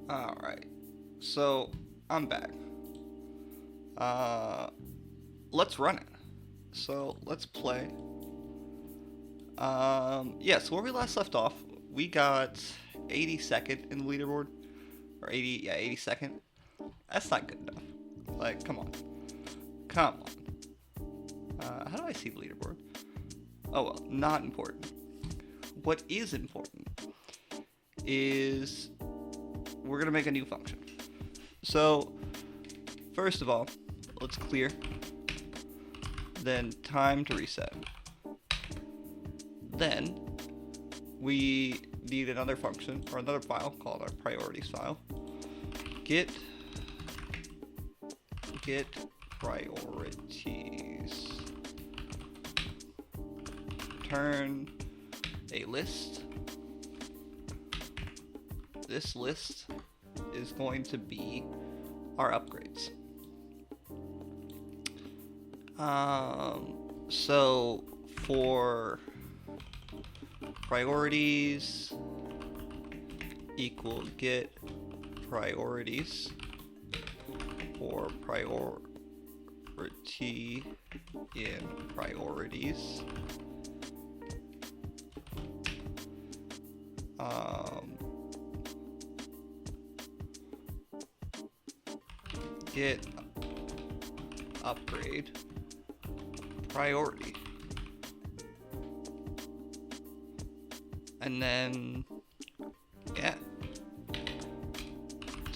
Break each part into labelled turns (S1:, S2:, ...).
S1: Alright, so I'm back. Uh, let's run it. So let's play. Yeah, so where we last left off, we got 82nd in the leaderboard. Or 80, yeah, 82nd. That's not good enough. Like, come on. Come on. How do I see the leaderboard? Oh well, not important. What is important is we're gonna make a new function. So, first of all, let's clear. Then time to reset. Then we need another function or another file called our priorities file. Get priorities. Return a list. This list is going to be our upgrades. So for priorities equal get priorities for priority in priorities. Get upgrade priority. And then, yeah,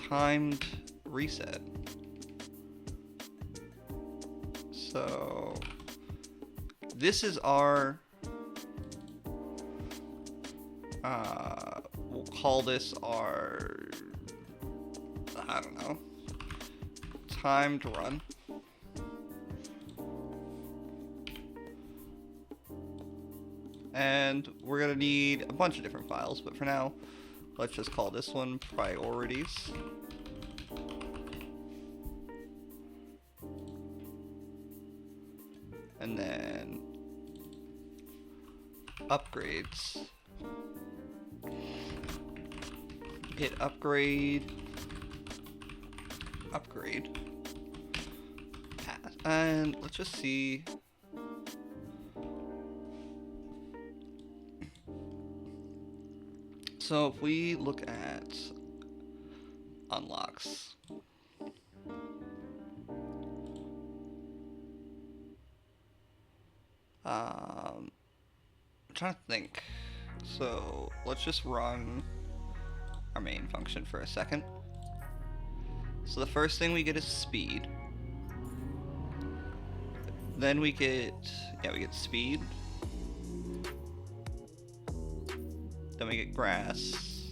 S1: timed reset. So, this is our, we'll call this our, I don't know, timed run. And we're gonna need a bunch of different files, but for now, let's just call this one priorities. And then upgrades. Hit upgrade. And let's just see. So if we look at unlocks, I'm trying to think. So let's just run our main function for a second. So the first thing we get is speed. Then we get speed. Then we get grass.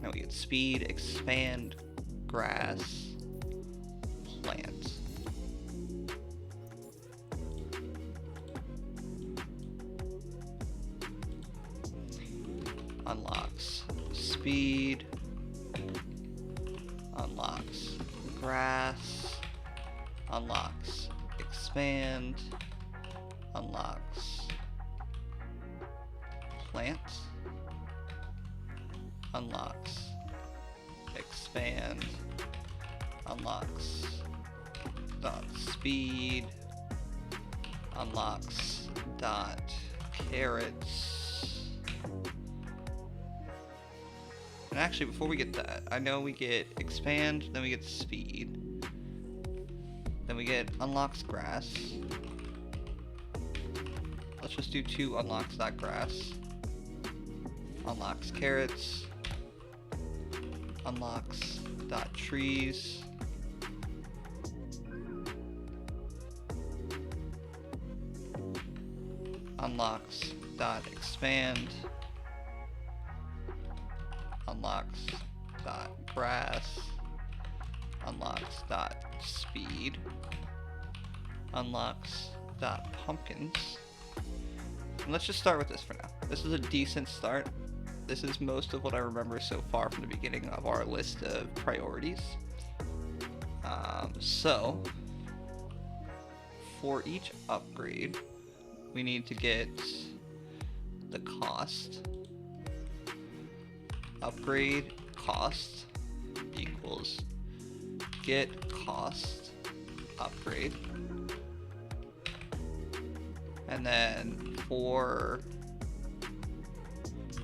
S1: Now we get speed, expand, grass, plant. Unlocks speed. Unlocks grass. Unlocks expand. Unlocks plant. Unlocks expand. Unlocks dot speed. Unlocks dot carrots. And actually, before we get that, I know we get expand, then we get speed. Then we get unlocks grass. Let's just do 2 unlocks dot grass. Unlocks carrots. Unlocks dot trees. Unlocks dot expand. Unlocks dot grass. Unlocks dot speed. Unlocks dot pumpkins. And let's just start with this for now. This is a decent start. This is most of what I remember so far from the beginning of our list of priorities. So for each upgrade, we need to get the cost. upgrade cost equals get cost upgrade. And then for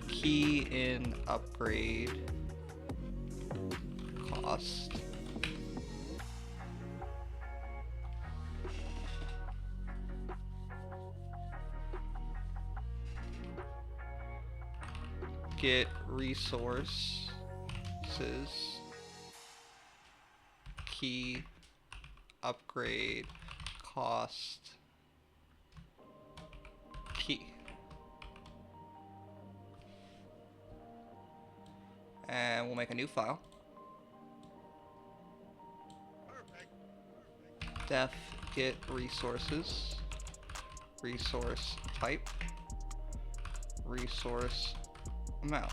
S1: key in upgrade cost, get resources key upgrade cost key. And we'll make a new file. Def get resources, resource type, resource amount.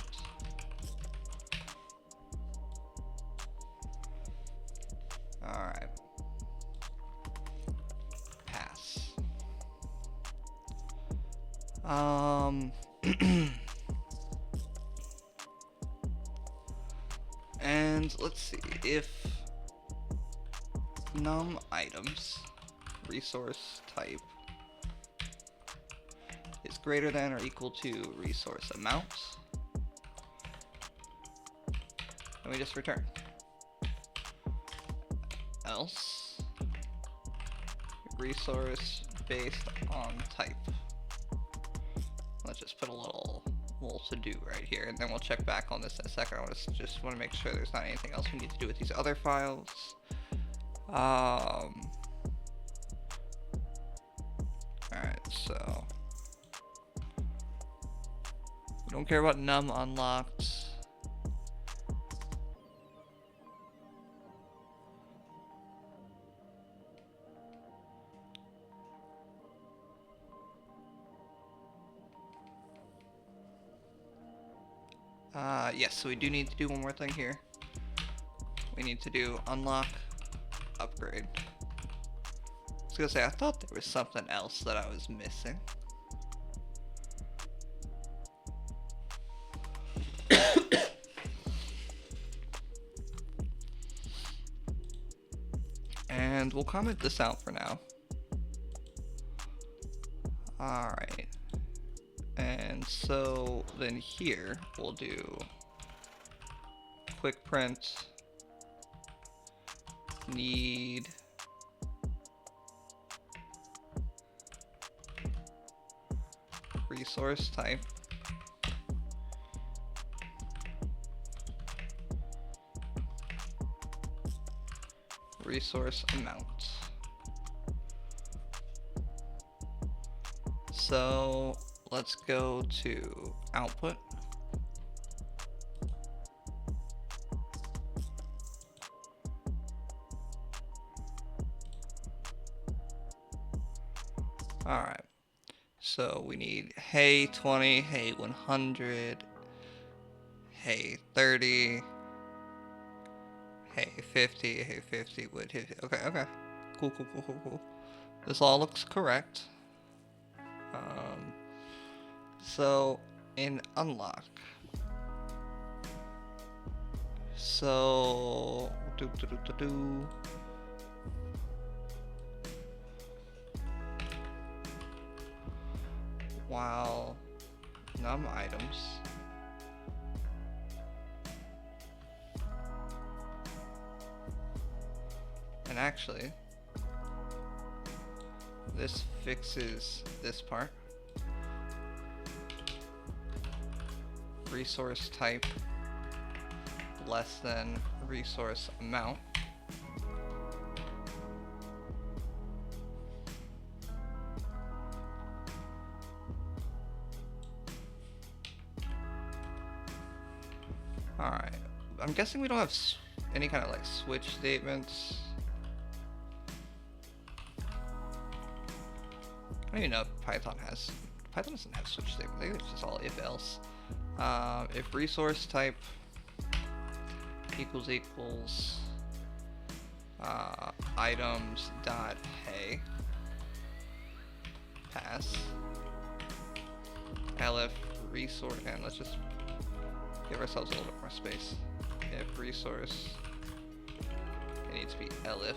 S1: Alright. Pass. And let's see if num items resource type is greater than or equal to resource amount, and we just return. Else resource based on type. Let's just put a little to do right here, and then we'll check back on this in a second. I just want to make sure there's not anything else we need to do with these other files. Alright, so we don't care about num unlocked. Yes, so we do need to do one more thing here. We need to do unlock upgrade. I was gonna say, I thought there was something else that I was missing. And we'll comment this out for now. Alright. And so then here we'll do quick print need resource type resource amount. So let's go to output. Alright, so we need hey 20, hey 100, hey 30, hey 50, hey 50, would hit. Okay. Cool. This all looks correct. So in unlock, so while num items and actually this fixes this part. Resource type less than resource amount. Alright, I'm guessing we don't have any kind of like switch statements. I don't even know if Python doesn't have switch statements. I think it's just all if else. If resource type equals items dot hey pass elif resource, and let's just Give ourselves a little bit more space. If resource, it needs to be elif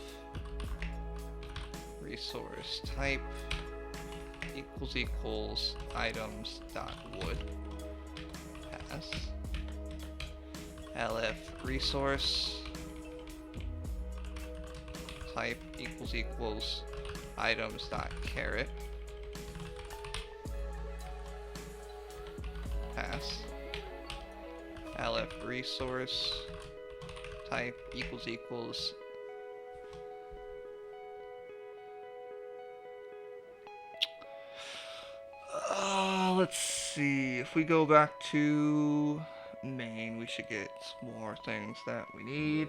S1: resource type equals items dot wood pass elif resource type equals items dot carrot pass elif resource type equals let's see, if we go back to main, we should get more things that we need.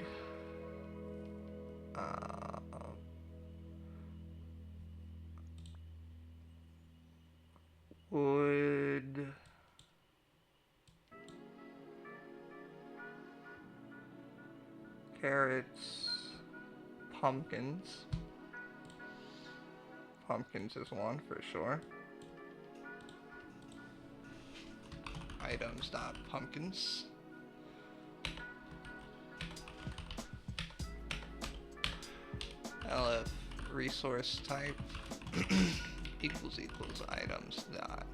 S1: Wood, carrots, pumpkins. Pumpkins is one for sure. Items dot pumpkins. elif resource type equals items dot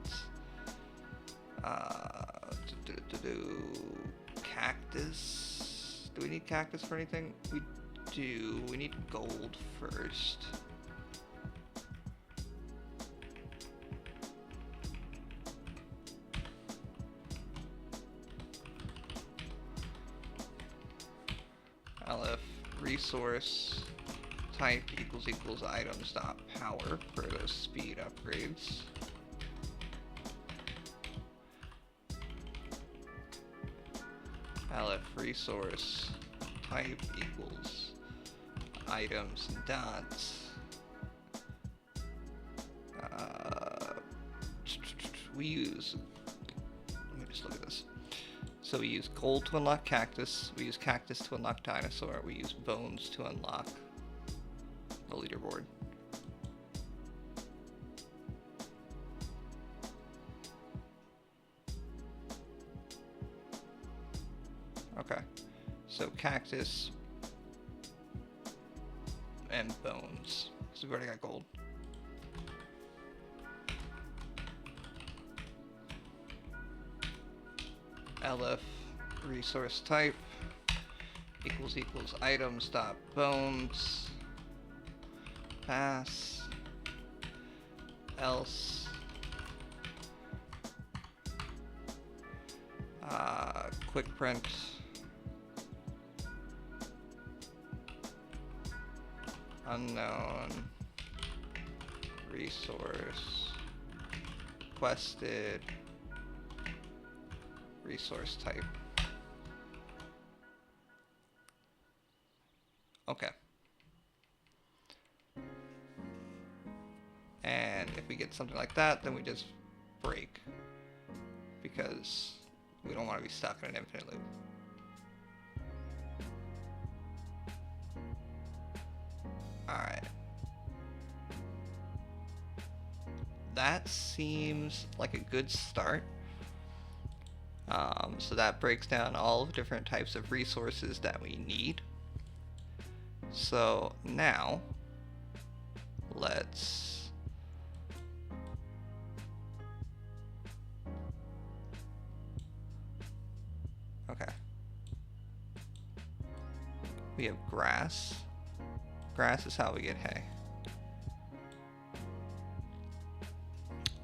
S1: cactus. Do we need cactus for anything? We do. We need gold first. elif resource type equals items dot power for those speed upgrades. elif resource type equals items dot we use, let me just look at this. So we use gold to unlock cactus, we use cactus to unlock dinosaur, we use bones to unlock the leaderboard. Okay, so cactus and bones. So we've already got gold. elif resource type equals items dot bones pass else quick print unknown resource requested resource type. Okay. And if we get something like that, then we just break, because we don't want to be stuck in an infinite loop. Alright. That seems like a good start. So that breaks down all the different types of resources that we need. So now, let's okay. We have grass. Grass is how we get hay.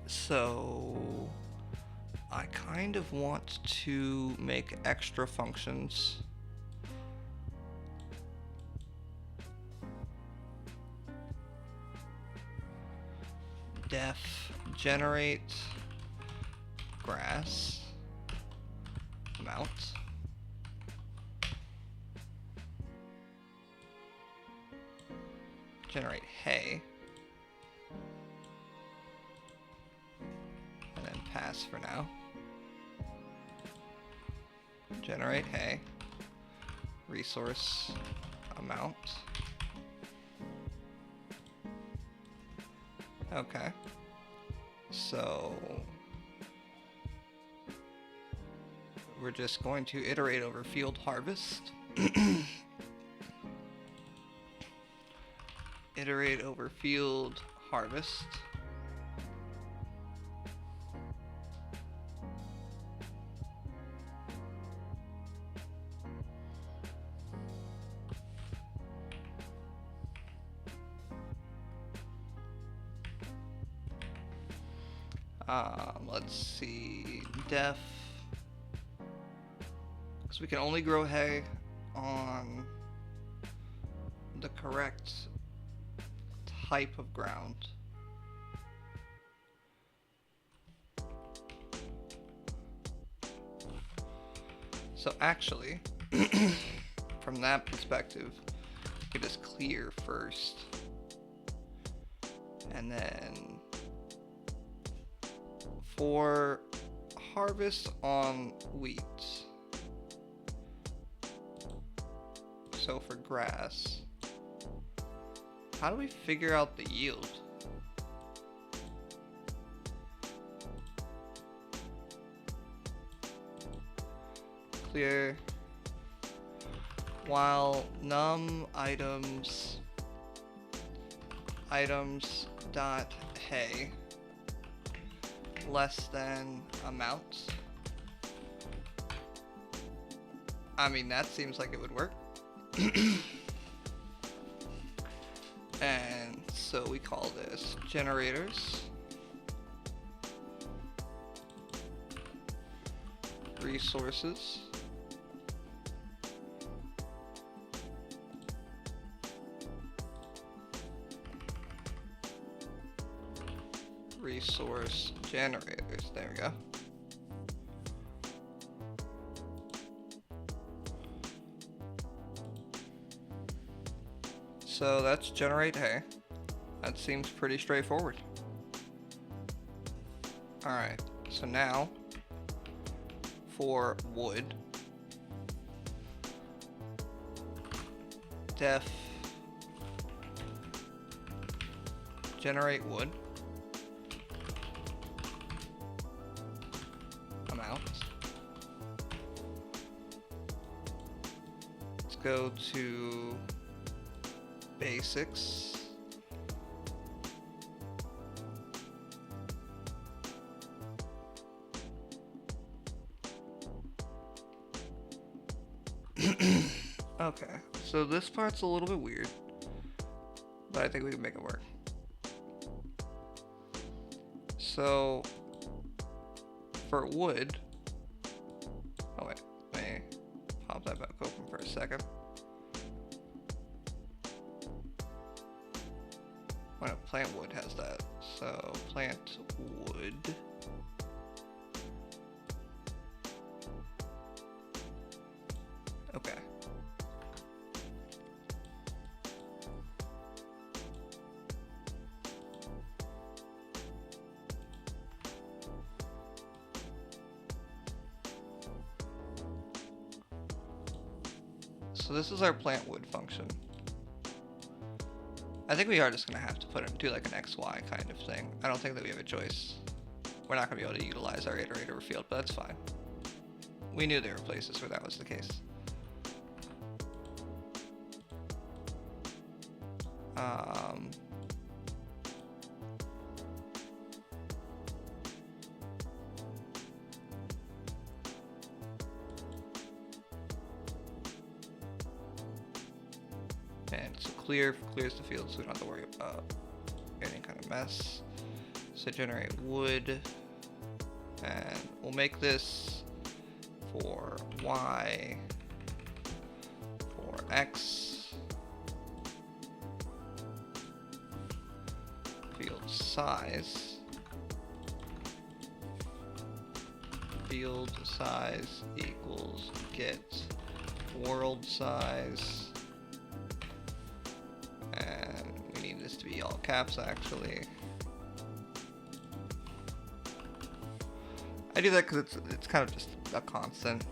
S1: So I kind of want to make extra functions. Def generate grass amount. Generate hay. And then pass for now. Generate hay. Resource amount. Okay. So we're just going to iterate over field harvest. Iterate over field harvest. Let's see, def, because we can only grow hay on the correct type of ground. So actually, from that perspective, you can just clear first, and then for harvest on wheat, so for grass, how do we figure out the yield? Clear while num items dot hay less than amount. I mean, that seems like it would work. And so we call this generators resources resource generators. There we go. So that's generate hay. That seems pretty straightforward. Alright, so now for wood, def generate wood amount. Let's go to basics. Okay, so this part's a little bit weird, but I think we can make it work. So for wood, oh wait, let me pop that back open for a second. When a plant wood has that, so plant wood. Okay. So this is our plant wood function. I think we are just gonna have to put it do like an XY kind of thing. I don't think that we have a choice. We're not gonna be able to utilize our iterator field, but that's fine. We knew there were places where that was the case. And so clears the field, so we don't have to worry about any kind of mess. So generate wood, and we'll make this for Y, for X, field size equals get world size. We need this to be all caps, actually. I do that because it's kind of just a constant.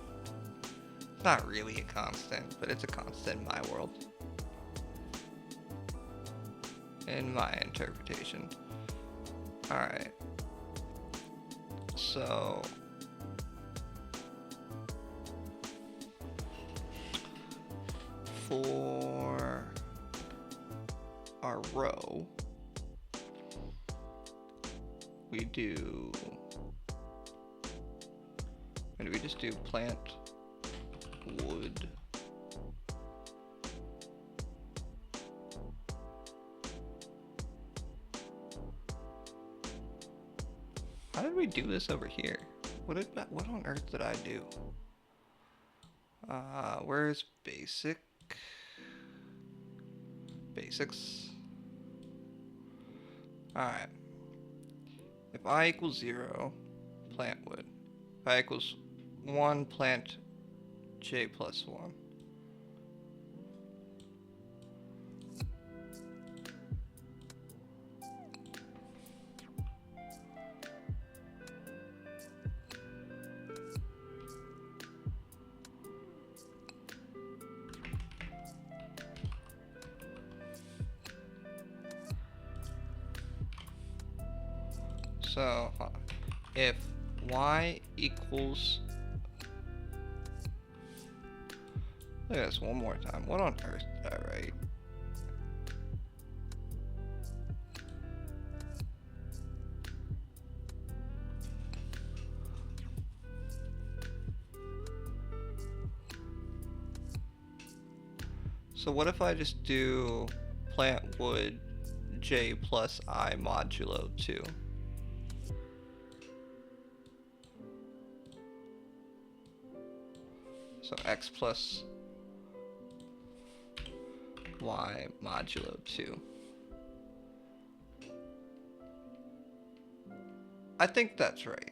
S1: It's not really a constant, but it's a constant in my world. In my interpretation. Alright. So for our row, we do, and we just do plant wood. How did we do this over here? What on earth did I do? Where's basic? Basics. Alright. If I equals 0, plant wood. If I equals 1, plant j plus 1. So, if y equals, look at this one more time. What on earth did I write? So what if I just do plant wood j plus I modulo 2? So x plus y modulo 2. I think that's right.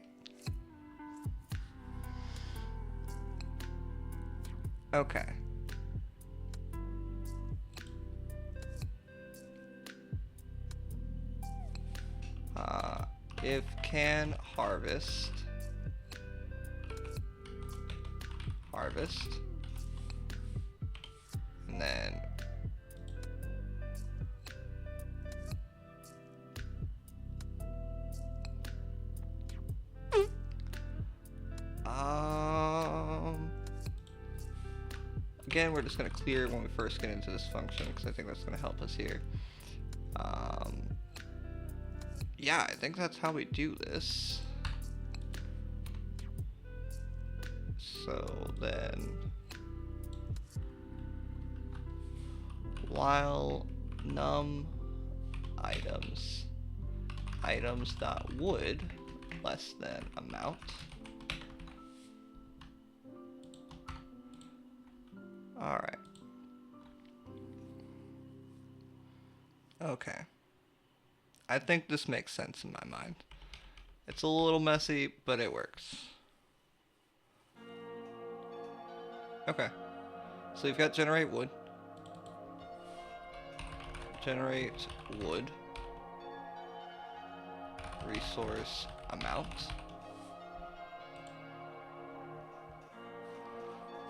S1: Okay. If can harvest, and then again, we're just going to clear when we first get into this function because I think that's going to help us here. Yeah, I think that's how we do this. So then, while num items dot wood less than amount. All right. Okay. I think this makes sense in my mind. It's a little messy, but it works. Okay. So you've got generate wood. Generate wood. Resource amount.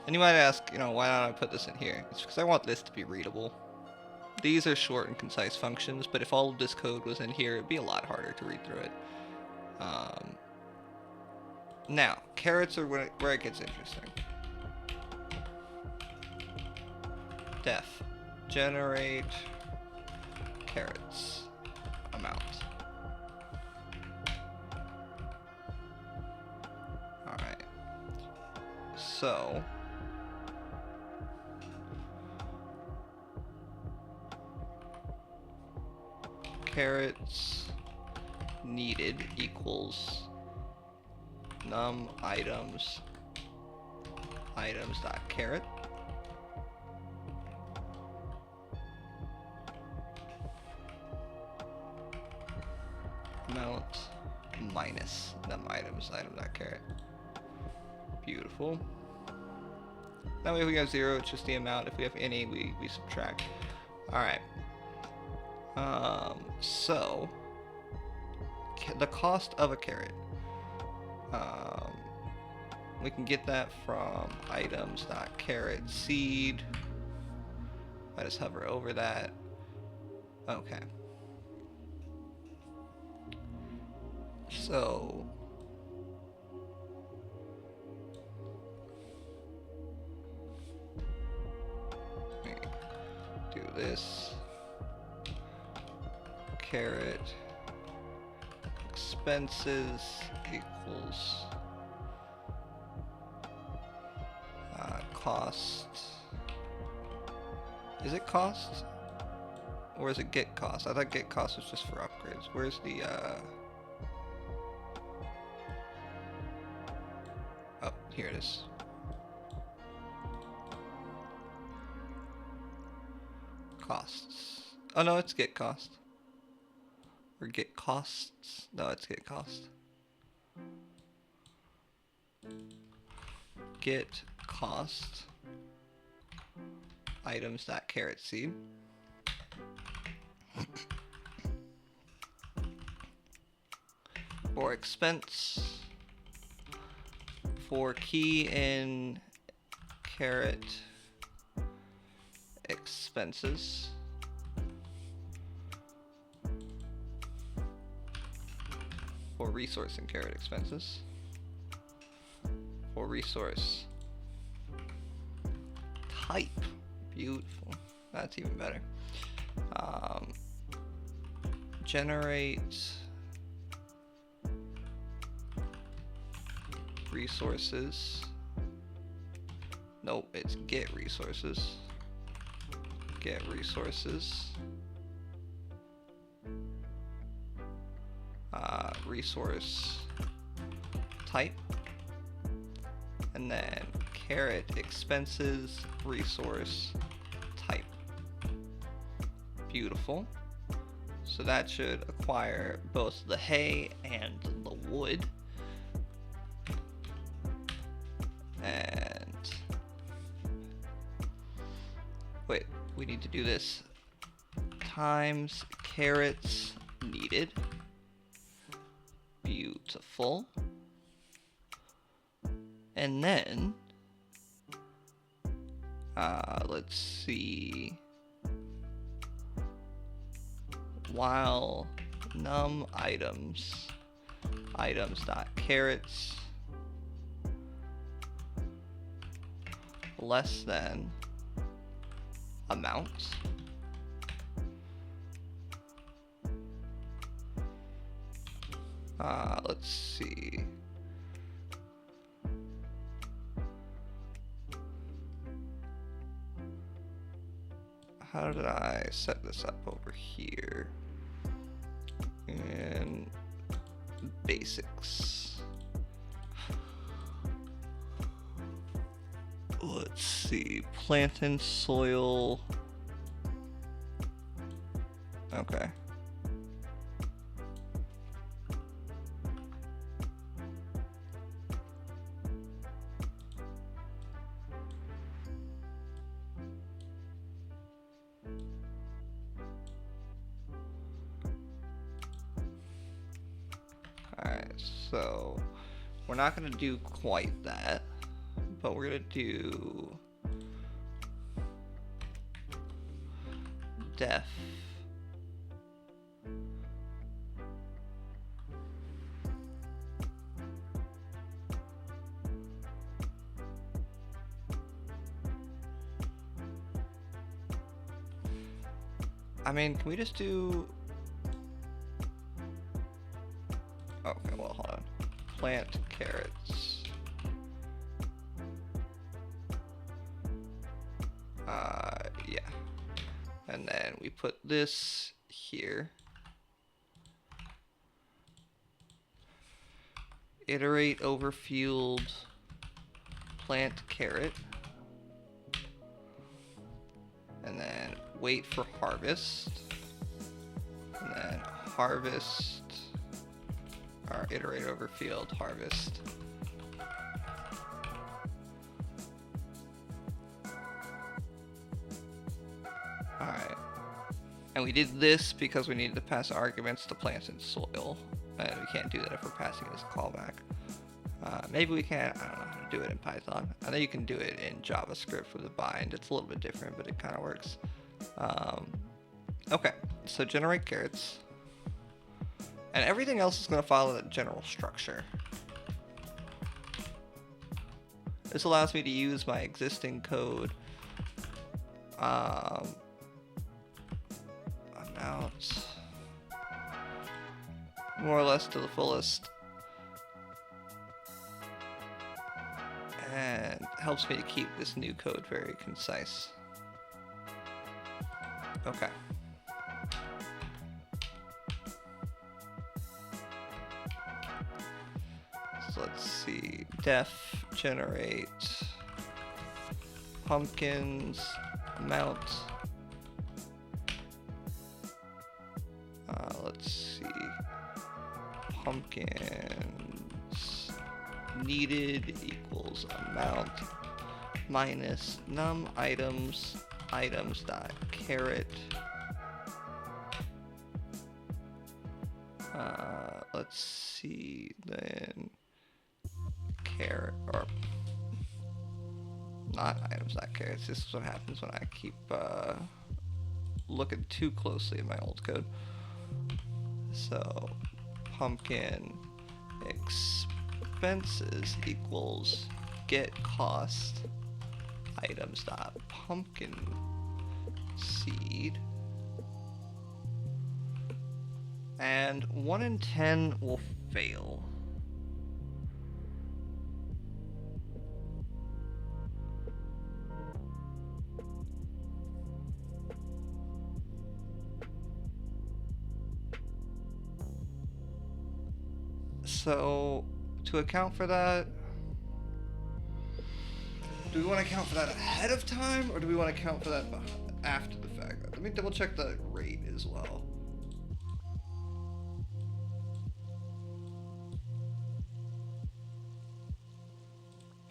S1: And you might ask, why don't I put this in here? It's because I want this to be readable. These are short and concise functions, but if all of this code was in here, it'd be a lot harder to read through it. Now, carrots are where it gets interesting. Def. Generate carrots amount. Alright. So carrots needed equals num items dot carrot amount minus num items dot carrot. Beautiful. That way if we have 0, it's just the amount. If we have any, we subtract. Alright. So the cost of a carrot. We can get that from items.carrot seed. I just hover over that. Okay. So this caret expenses equals cost. Is it cost? Or is it get cost? I thought get cost was just for upgrades. Where's the oh, here it is. Costs. Oh no, it's get cost. Or get costs. No, it's get cost. Get cost items that caret seed. For expense, for key in caret expenses, for resource in caret expenses, for resource type. Beautiful. That's even better. Generate resources. Nope, it's get resources. Get resources. Resource type. And then caret expenses resource type. Beautiful. So that should acquire both the hay and the wood. And wait, we need to do this times carrots needed. Beautiful. And then let's see, while num items dot carrots less than amount, let's see, how did I set this up over here in basics? Let's see, plant and soil. Okay. Alright, so we're not going to do quite that, but we're going to do def I mean, can we just do... Okay, well, hold on. Plant carrots. Yeah. And then we put this here. Iterate over field plant carrot. And then wait for harvest. And then harvest, or iterate over field harvest. Alright. And we did this because we needed to pass arguments to plants and soil. And we can't do that if we're passing it as a callback. Maybe we can, I don't know how to do it in Python. I know you can do it in JavaScript with a bind. It's a little bit different, but it kind of works. Okay, so generate carrots. And everything else is going to follow that general structure. This allows me to use my existing code more or less to the fullest. And helps me to keep this new code very concise. Okay. So let's see, def generate pumpkins mount. Let's see, pumpkins needed equals amount minus num items dot caret. Let's see then. Caret, or not items dot carets. This is what happens when I keep looking too closely at my old code. So pumpkin expenses equals get cost items dot pumpkin seed, and 1 in 10 will fail. So, to account for that, do we want to account for that ahead of time, or do we want to account for that after the fact? Let me double check the rate as well.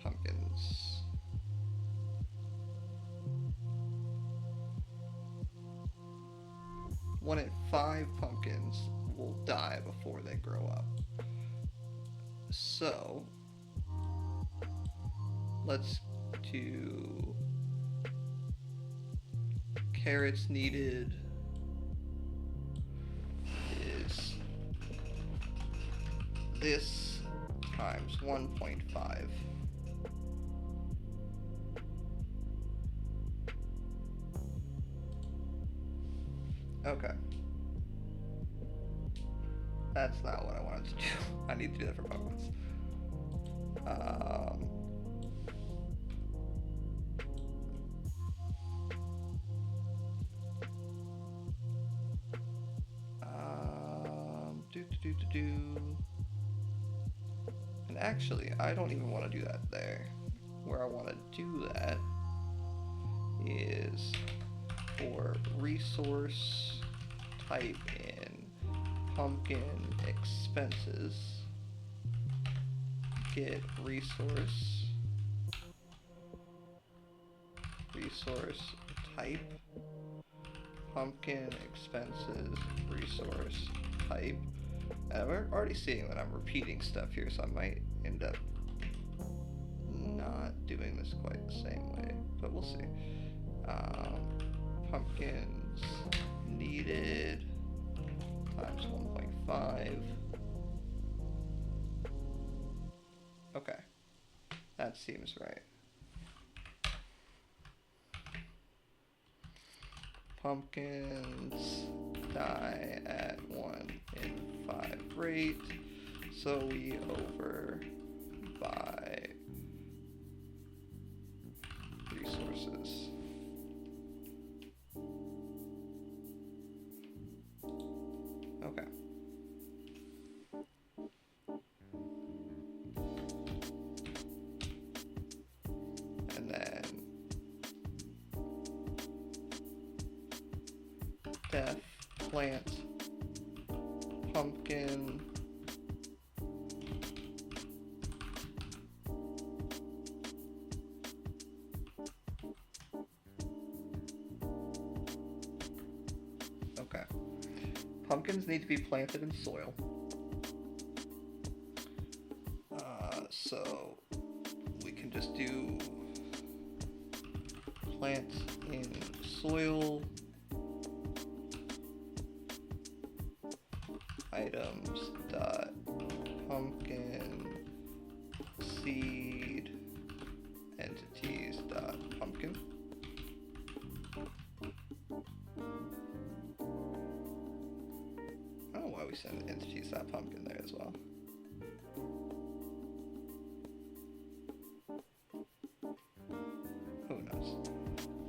S1: Pumpkins. One in 5 pumpkins will die before they grow up. So, let's do carrots needed is this times 1.5. Okay. That's not what I wanted to do. I need to do that for pumpkins. And actually, I don't even want to do that there. Where I want to do that is for resource type in pumpkin expenses, get resource type pumpkin expenses resource type. And we're already seeing that I'm repeating stuff here, so I might end up not doing this quite the same way, but we'll see. Pumpkins needed times 1.5. Okay, that seems right. Pumpkins die at 1 in 5 rate, so we overbuy resources. Okay. And then def plant pumpkin pumpkins need to be planted in soil. So we can just do plant in soil items dot pumpkin seed entities dot pumpkin. we send entities.pumpkin there as well. Who knows?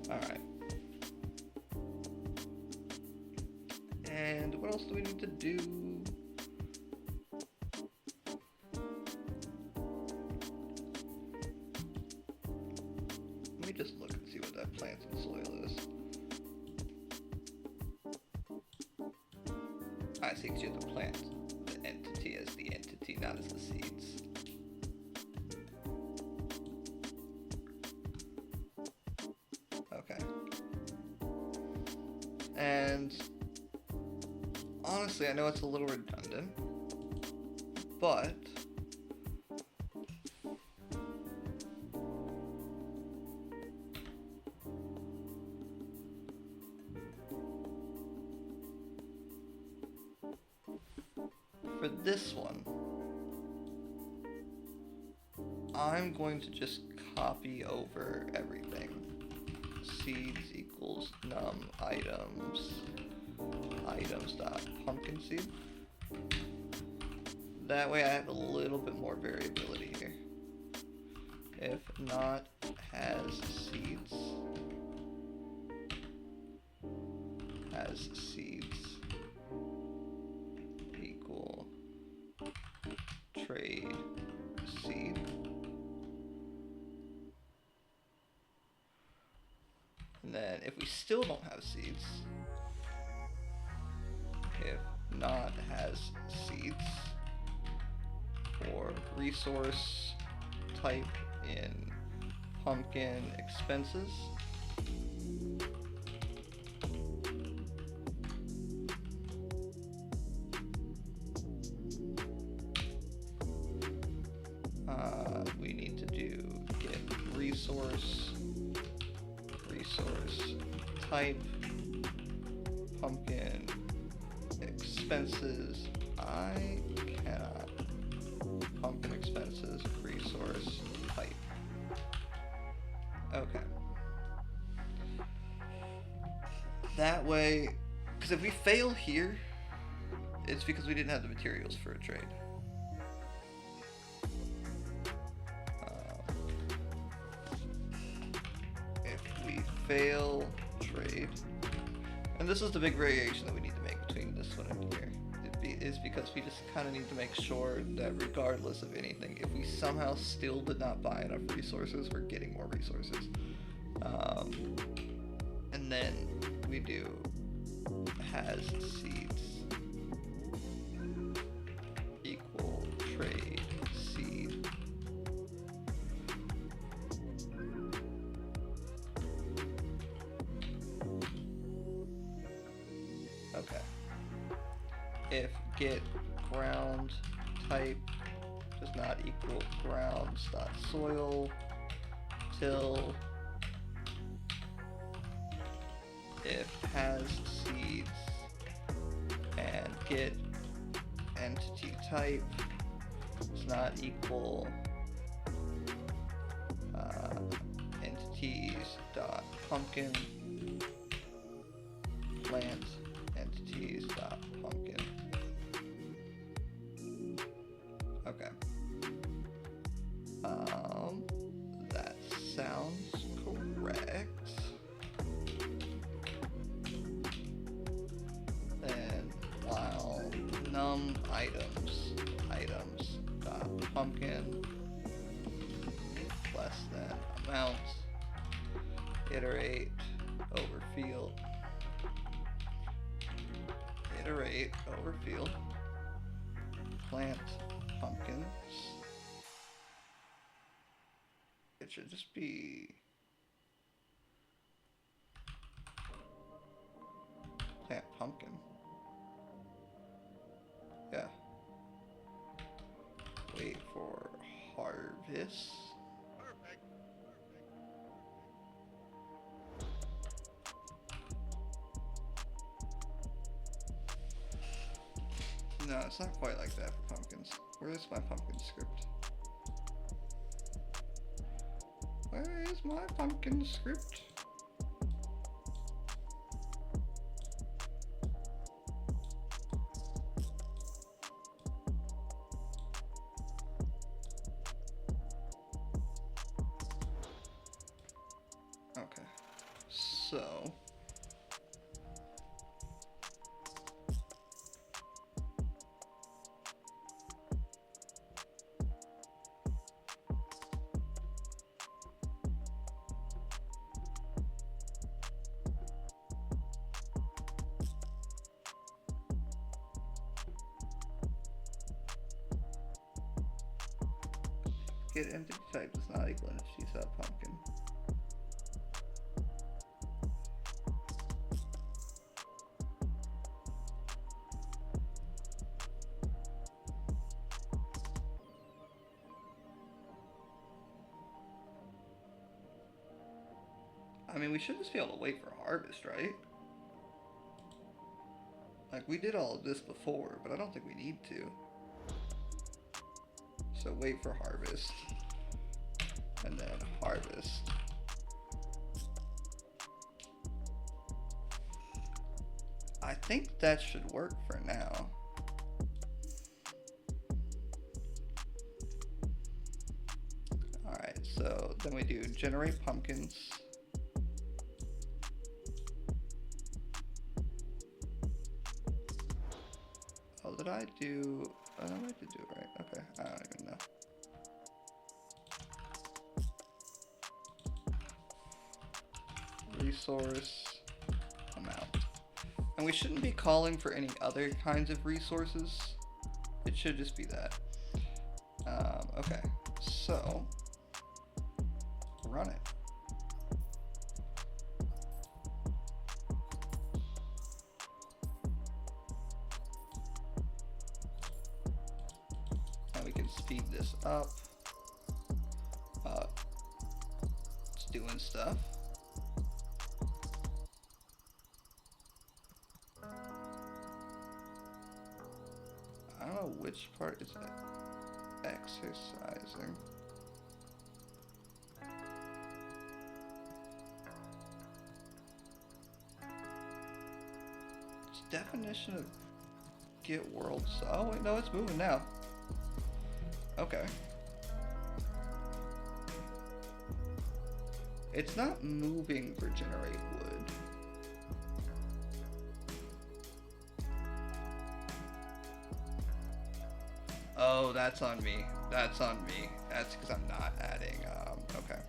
S1: Alright. And what else do we need to do? Let me just look and see what that plant and soil is. I see, because you have to plant the entity as the entity, not as the seeds. Okay. And honestly, I know it's a little redundant, but for this one, I'm going to just copy over everything. Seeds equals num items dot pumpkin seed. That way I have a little bit more variability here. If not has seeds equal trade seed. And then if we still don't have seeds, if not has seeds, for resource type in pumpkin expenses, we need to do get resource type pumpkin expenses. I cannot pumpkin expenses resource type. Okay. That way, because if we fail here, it's because we didn't have the materials for a trade. If we fail trade, and this is the big variation that we need to make between this one and here, is because we just kind of need to make sure that regardless of anything, if we somehow still did not buy enough resources, we're getting more resources. And then we do has seeds equal trade seed. Okay. If get ground type does not equal grounds dot soil till if has seeds and get entity type does not equal entities dot pumpkin plant entities dot pumpkin. Okay. That sounds correct. Then while num items dot pumpkin less than amount, iterate over field, plant pumpkins. It should just be plant pumpkin. Yeah. Wait for harvest. No, it's not quite like that for pumpkins. Where is my pumpkin script? Where is my pumpkin script? So get empty type does not equal if she's a pumpkin. I mean, we should just be able to wait for harvest, right? Like, we did all of this before, but I don't think we need to. So wait for harvest. And then harvest. I think that should work for now. Alright, so then we do generate pumpkins. Oh, did I do... I don't know what to do it right. Okay, I don't even know. Resource amount. And we shouldn't be calling for any other kinds of resources. It should just be that. Okay, so run it. And we can speed this up. It's doing stuff. I don't know which part is it. Exercising. It's definition of get world. Oh wait, no, it's moving now. Okay. It's not moving for generate wood. Oh, that's on me. That's on me. That's because I'm not adding, okay.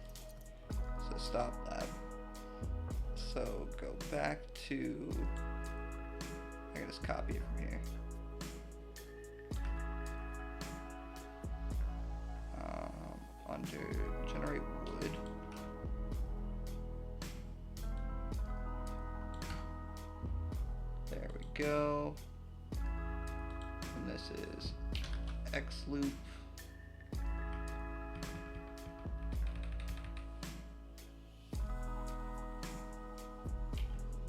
S1: So stop that. So go back to, I can just copy it from here. Under generate wood. There we go. And this is X loop.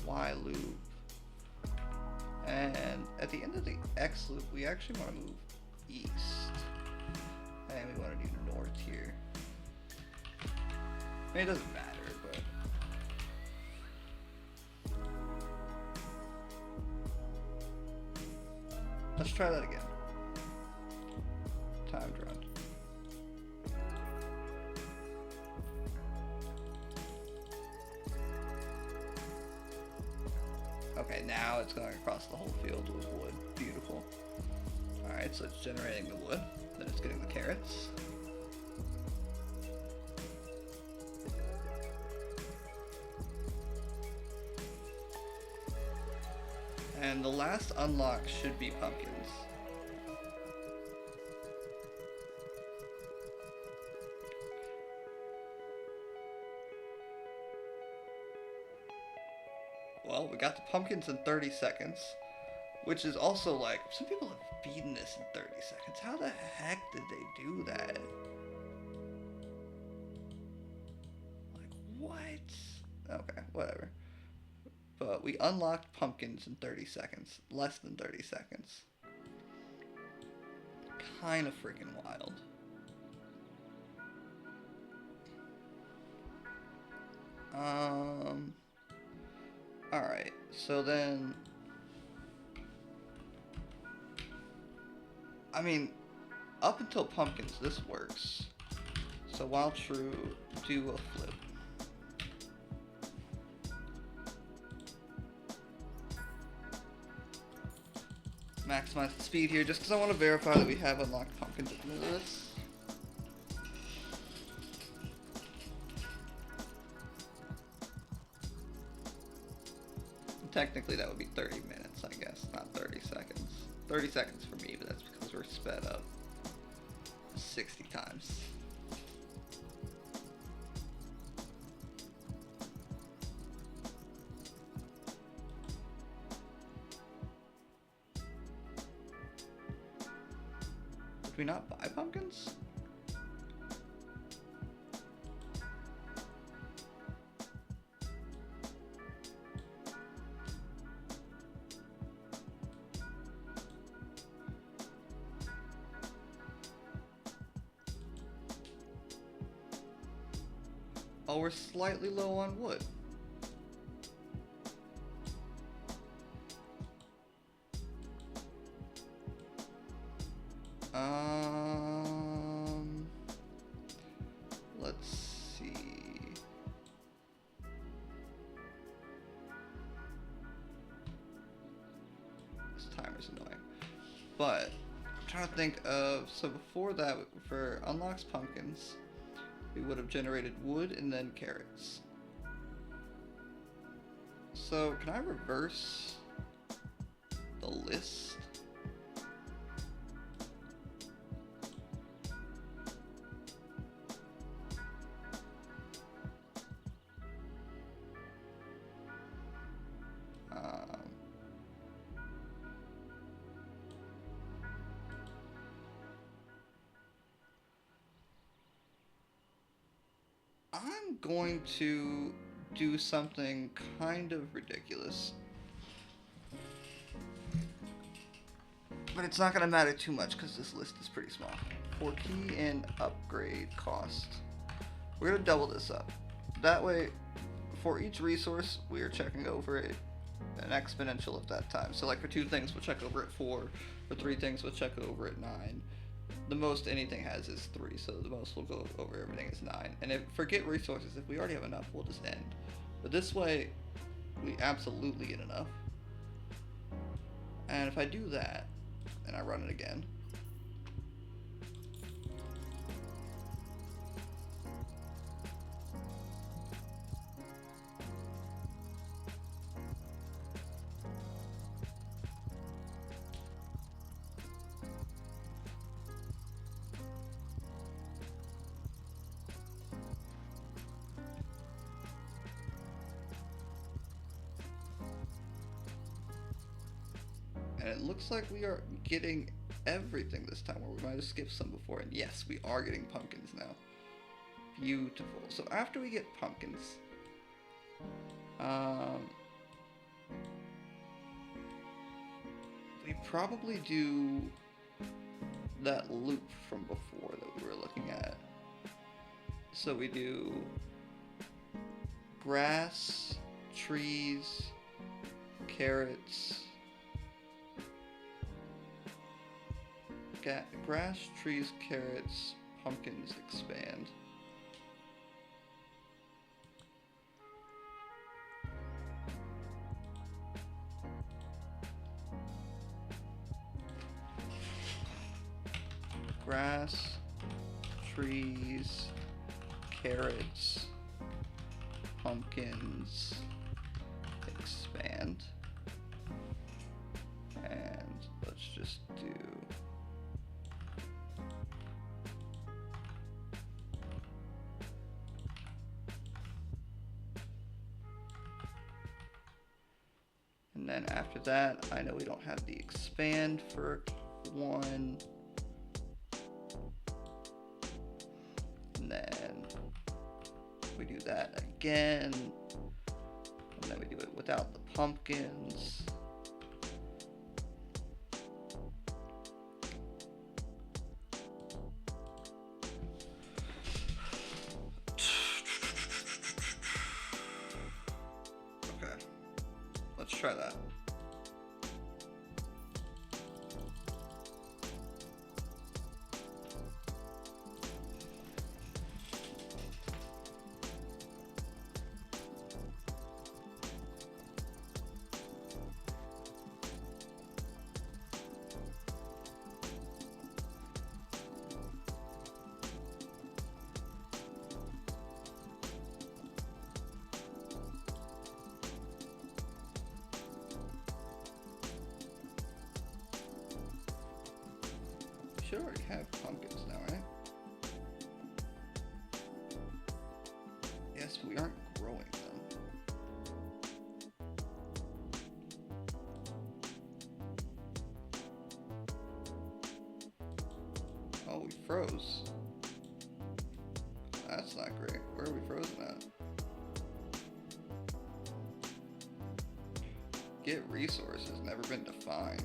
S1: Y loop. And at the end of the X loop, we actually want to move east. And we want to do north here. I mean, it doesn't matter, but... let's try that again. Timed run. Okay, now it's going across the whole field with wood. Beautiful. Alright, so it's generating the wood. Then it's getting the carrots. And the last unlock should be pumpkins. Well, we got the pumpkins in 30 seconds, which is also like, some people have beaten this in 30 seconds. How the heck did they do that? Like, what? Okay, whatever. But we unlocked pumpkins in 30 seconds. Less than 30 seconds. Kind of freaking wild. Alright, so then... I mean, up until pumpkins, this works. So while true, do a flip. maximize the speed here just because I want to verify that we have unlocked pumpkins at the end of this. Technically that would be 30 minutes, I guess, not 30 seconds. 30 seconds for me, but that's because we're sped up 60 times. Did we not buy pumpkins? Oh, we're slightly low on wood. Let's see. This timer's annoying. But I'm trying to think of, so before that, for unlocks pumpkins, we would have generated wood and then carrots. So can I reverse the list? I'm going to do something kind of ridiculous. But it's not going to matter too much because this list is pretty small. For key and upgrade cost, we're going to double this up. That way, for each resource, we are checking over it an exponential of that time. So like for 2 things, we'll check over at 4. For 3 things, we'll check over at 9. The most anything has is 3, so the most we'll go over everything is 9. And if forget resources, if we already have enough, we'll just end. But this way, we absolutely get enough. And if I do that, and I run it again, and it looks like we are getting everything this time, where we might have skipped some before, and yes, we are getting pumpkins now. Beautiful. So after we get pumpkins, we probably do that loop from before that we were looking at. So we do grass, trees, carrots, grass, trees, carrots, pumpkins, expand. Grass, trees, carrots, pumpkins, expand. And let's just do and then after that, I know we don't have the expand for 1. And then we do that again. And then we do it without the pumpkins. Okay, let's try that. should already have pumpkins now, right? Yes, we aren't growing them. Oh, we froze. That's not great. Where are we frozen at? Get resources, never been defined.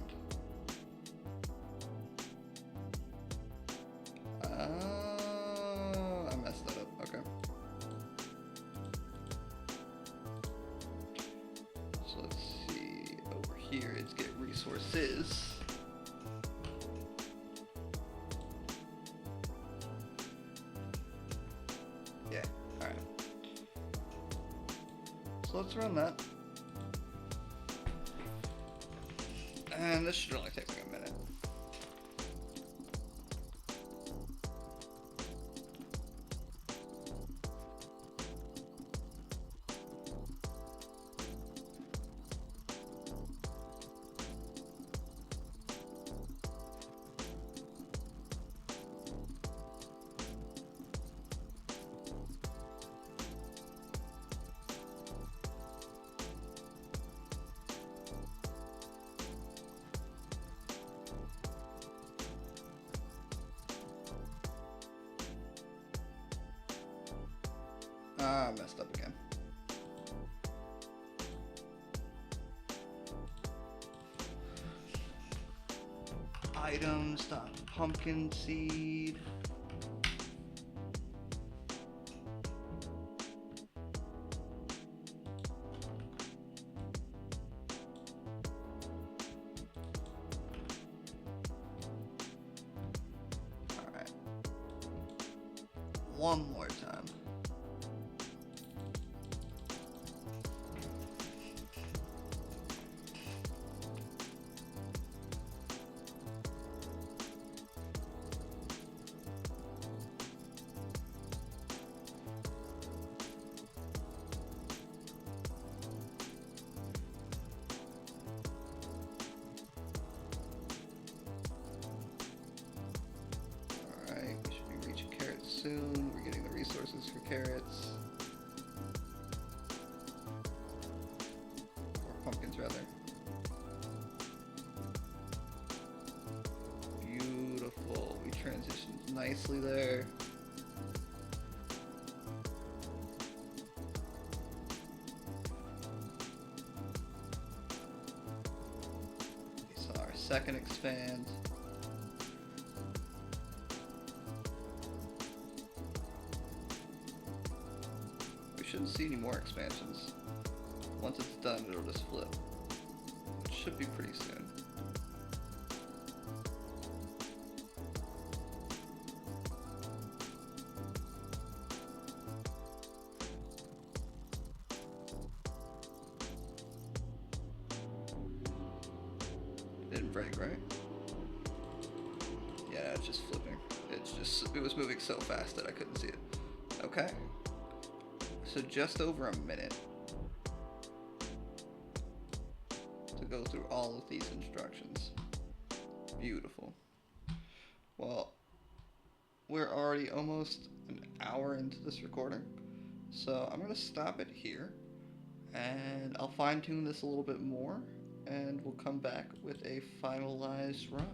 S1: I messed that up. Okay. So let's see. Over here, it's get resources. Yeah. All right. So let's run that. And this should only take like a minute. Ah, messed up again. Items, pumpkin seed. All right. One more time. Soon. We're getting the resources for carrots. Or pumpkins, rather. Beautiful. We transitioned nicely there. We saw our second expand. Shouldn't see any more expansions. Once it's done, it'll just flip. It should be pretty soon. Didn't break, right? Yeah, it's just flipping. It was moving so fast that I couldn't see it. Okay. So just over a minute to go through all of these instructions. Beautiful. Well, we're already almost an hour into this recording, so I'm going to stop it here, and I'll fine tune this a little bit more, and we'll come back with a finalized run.